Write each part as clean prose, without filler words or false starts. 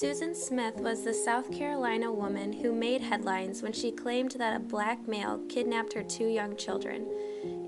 Susan Smith was the South Carolina woman who made headlines when she claimed that a black male kidnapped her two young children.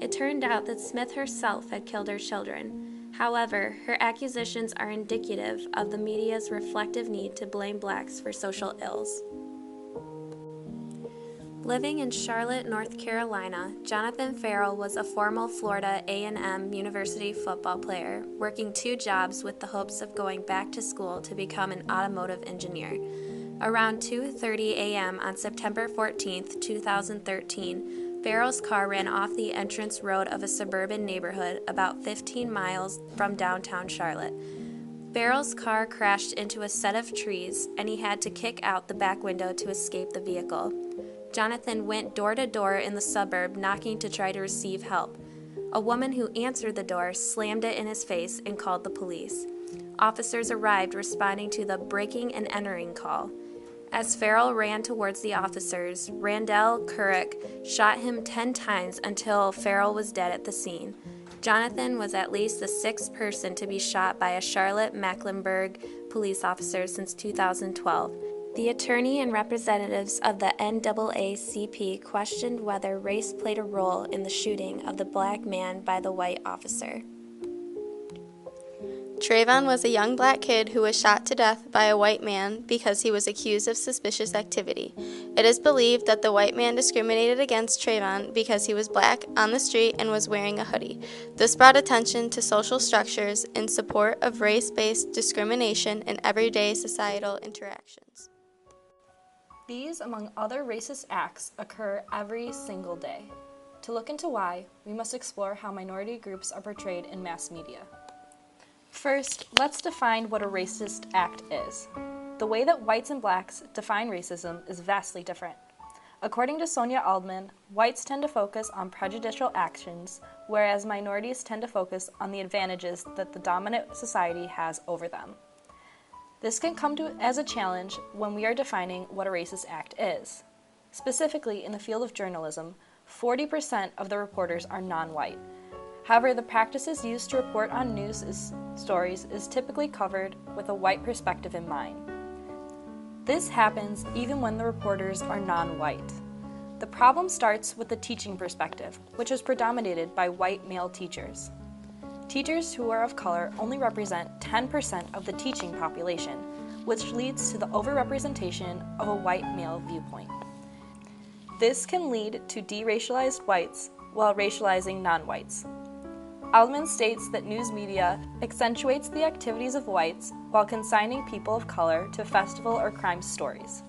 It turned out that Smith herself had killed her children. However, her accusations are indicative of the media's reflective need to blame blacks for social ills. Living in Charlotte, North Carolina, Jonathan Farrell was a former Florida A&M University football player, working two jobs with the hopes of going back to school to become an automotive engineer. Around 2:30 a.m. on September 14, 2013, Farrell's car ran off the entrance road of a suburban neighborhood about 15 miles from downtown Charlotte. Farrell's car crashed into a set of trees, and he had to kick out the back window to escape the vehicle. Jonathan went door to door in the suburb knocking to try to receive help. A woman who answered the door slammed it in his face and called the police. Officers arrived responding to the breaking and entering call. As Farrell ran towards the officers, Randall Couric shot him 10 times until Farrell was dead at the scene. Jonathan was at least the sixth person to be shot by a Charlotte-Mecklenburg police officer since 2012. The attorney and representatives of the NAACP questioned whether race played a role in the shooting of the black man by the white officer. Trayvon was a young black kid who was shot to death by a white man because he was accused of suspicious activity. It is believed that the white man discriminated against Trayvon because he was black, on the street, and was wearing a hoodie. This brought attention to social structures in support of race-based discrimination in everyday societal interactions. These, among other racist acts, occur every single day. To look into why, we must explore how minority groups are portrayed in mass media. First, let's define what a racist act is. The way that whites and blacks define racism is vastly different. According to Sonia Aldman, whites tend to focus on prejudicial actions, whereas minorities tend to focus on the advantages that the dominant society has over them. This can come as a challenge when we are defining what a racist act is. Specifically, in the field of journalism, 40% of the reporters are non-white. However, the practices used to report on news stories is typically covered with a white perspective in mind. This happens even when the reporters are non-white. The problem starts with the teaching perspective, which is predominated by white male teachers. Teachers who are of color only represent 10% of the teaching population, which leads to the overrepresentation of a white male viewpoint. This can lead to deracialized whites while racializing non-whites. Aldman states that news media accentuates the activities of whites while consigning people of color to festival or crime stories.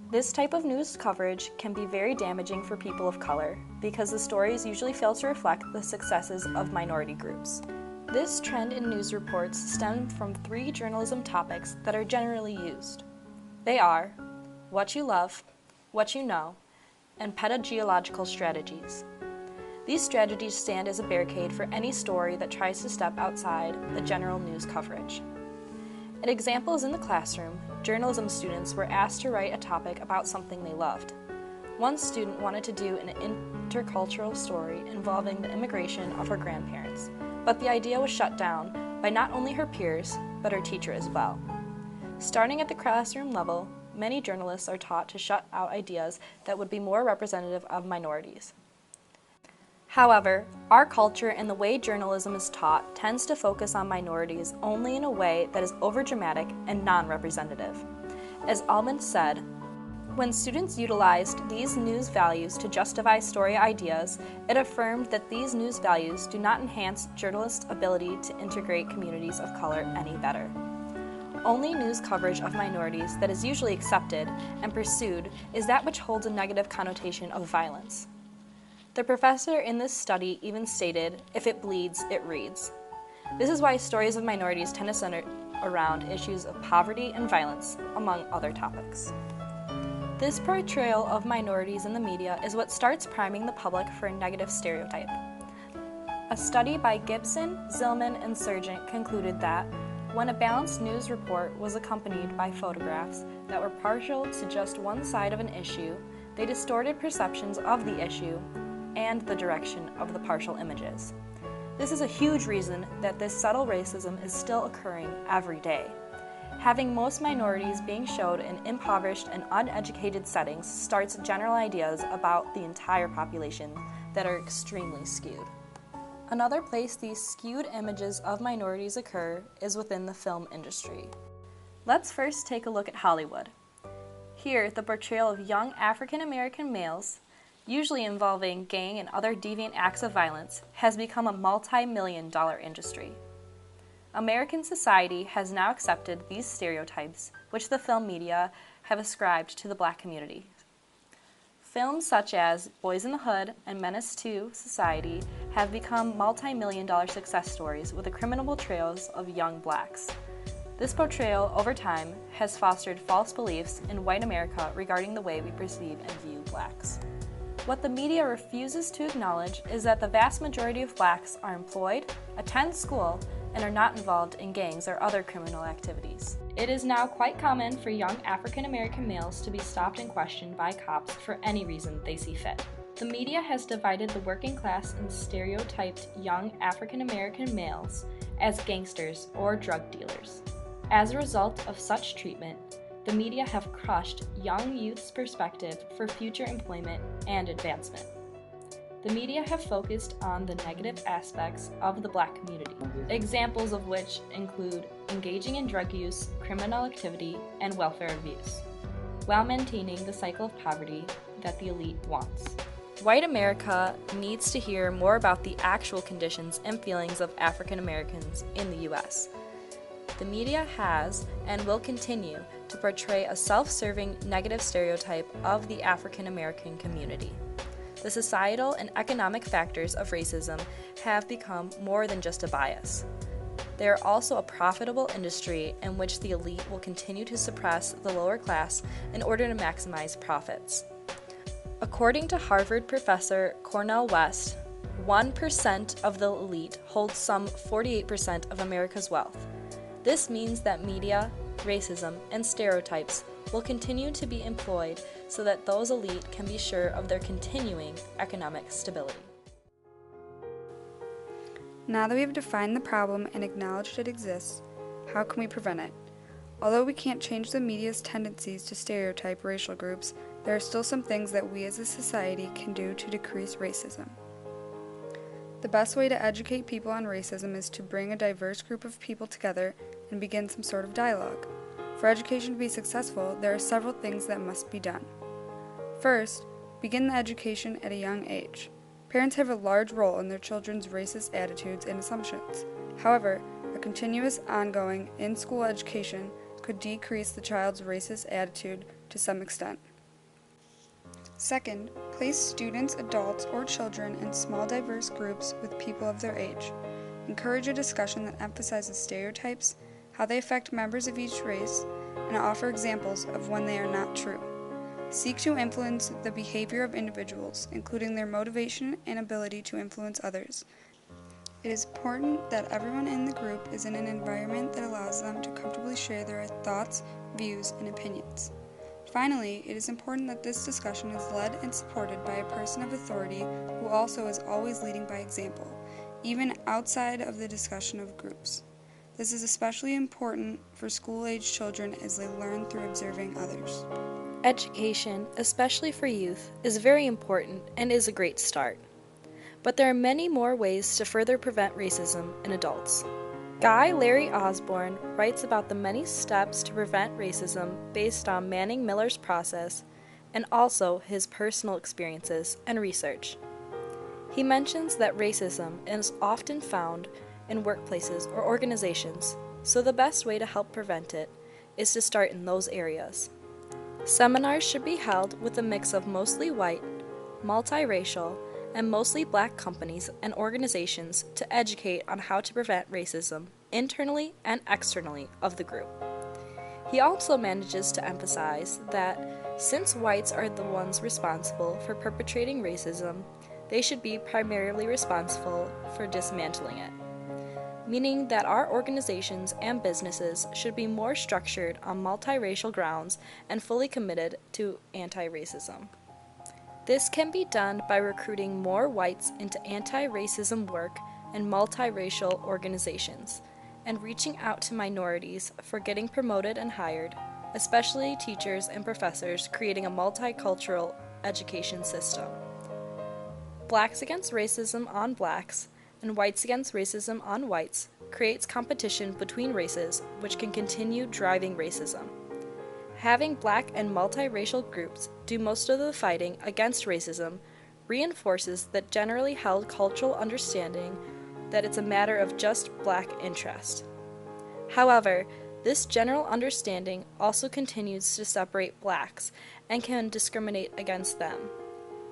This type of news coverage can be very damaging for people of color because the stories usually fail to reflect the successes of minority groups. This trend in news reports stems from 3 journalism topics that are generally used. They are what you love, what you know, and pedagogical strategies. These strategies stand as a barricade for any story that tries to step outside the general news coverage. An example is in the classroom, journalism students were asked to write a topic about something they loved. One student wanted to do an intercultural story involving the immigration of her grandparents, but the idea was shut down by not only her peers, but her teacher as well. Starting at the classroom level, many journalists are taught to shut out ideas that would be more representative of minorities. However, our culture and the way journalism is taught tends to focus on minorities only in a way that is overdramatic and non-representative. As Aldman said, when students utilized these news values to justify story ideas, it affirmed that these news values do not enhance journalists' ability to integrate communities of color any better. Only news coverage of minorities that is usually accepted and pursued is that which holds a negative connotation of violence. The professor in this study even stated, "If it bleeds, it reads." This is why stories of minorities tend to center around issues of poverty and violence, among other topics. This portrayal of minorities in the media is what starts priming the public for a negative stereotype. A study by Gibson, Zillman, and Sargent concluded that when a balanced news report was accompanied by photographs that were partial to just one side of an issue, they distorted perceptions of the issue and the direction of the partial images. This is a huge reason that this subtle racism is still occurring every day. Having most minorities being showed in impoverished and uneducated settings starts general ideas about the entire population that are extremely skewed. Another place these skewed images of minorities occur is within the film industry. Let's first take a look at Hollywood. Here, the portrayal of young African American males, usually involving gang and other deviant acts of violence, has become a multi-million-dollar industry. American society has now accepted these stereotypes, which the film media have ascribed to the Black community. Films such as Boys in the Hood and Menace II Society have become multi-million-dollar success stories with the criminal portrayals of young Blacks. This portrayal, over time, has fostered false beliefs in white America regarding the way we perceive and view Blacks. What the media refuses to acknowledge is that the vast majority of Blacks are employed, attend school, and are not involved in gangs or other criminal activities. It is now quite common for young African American males to be stopped and questioned by cops for any reason they see fit. The media has divided the working class and stereotyped young African American males as gangsters or drug dealers. As a result of such treatment, the media have crushed young youth's perspective for future employment and advancement. The media have focused on the negative aspects of the Black community, examples of which include engaging in drug use, criminal activity, and welfare abuse, while maintaining the cycle of poverty that the elite wants. White America needs to hear more about the actual conditions and feelings of African Americans in the U.S. The media has and will continue to portray a self-serving negative stereotype of the African American community. The societal and economic factors of racism have become more than just a bias. They are also a profitable industry in which the elite will continue to suppress the lower class in order to maximize profits. According to Harvard professor Cornel West, 1% of the elite holds some 48% of America's wealth. This means that media, racism, and stereotypes will continue to be employed so that those elite can be sure of their continuing economic stability. Now that we have defined the problem and acknowledged it exists, how can we prevent it? Although we can't change the media's tendencies to stereotype racial groups, there are still some things that we as a society can do to decrease racism. The best way to educate people on racism is to bring a diverse group of people together and begin some sort of dialogue. For education to be successful, there are several things that must be done. First, begin the education at a young age. Parents have a large role in their children's racist attitudes and assumptions. However, a continuous, ongoing, in-school education could decrease the child's racist attitude to some extent. Second, place students, adults, or children in small, diverse groups with people of their age. Encourage a discussion that emphasizes stereotypes, how they affect members of each race, and offer examples of when they are not true. Seek to influence the behavior of individuals, including their motivation and ability to influence others. It is important that everyone in the group is in an environment that allows them to comfortably share their thoughts, views, and opinions. Finally, it is important that this discussion is led and supported by a person of authority who also is always leading by example, even outside of the discussion of groups. This is especially important for school-age children as they learn through observing others. Education, especially for youth, is very important and is a great start. But there are many more ways to further prevent racism in adults. Guy Larry Osborne writes about the many steps to prevent racism based on Manning Miller's process and also his personal experiences and research. He mentions that racism is often found in workplaces or organizations, so the best way to help prevent it is to start in those areas. Seminars should be held with a mix of mostly white, multiracial, and mostly Black companies and organizations to educate on how to prevent racism internally and externally of the group. He also manages to emphasize that since whites are the ones responsible for perpetrating racism, they should be primarily responsible for dismantling it, meaning that our organizations and businesses should be more structured on multiracial grounds and fully committed to anti-racism. This can be done by recruiting more whites into anti-racism work and multiracial organizations, and reaching out to minorities for getting promoted and hired, especially teachers and professors creating a multicultural education system. Blacks against racism on blacks and whites against racism on whites creates competition between races, which can continue driving racism. Having black and multiracial groups do most of the fighting against racism reinforces that generally held cultural understanding that it's a matter of just black interest. However, this general understanding also continues to separate blacks and can discriminate against them.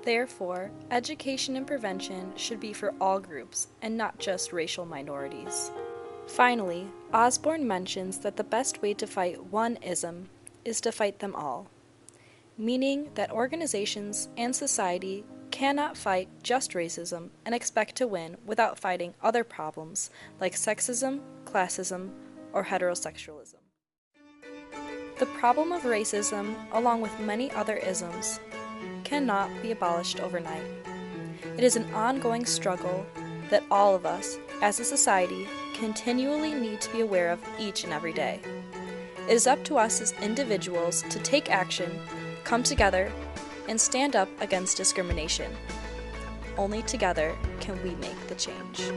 Therefore, education and prevention should be for all groups and not just racial minorities. Finally, Osborne mentions that the best way to fight one ism is to fight them all, meaning that organizations and society cannot fight just racism and expect to win without fighting other problems like sexism, classism, or heterosexualism. The problem of racism, along with many other isms, cannot be abolished overnight. It is an ongoing struggle that all of us, as a society, continually need to be aware of each and every day. It is up to us as individuals to take action, come together, and stand up against discrimination. Only together can we make the change.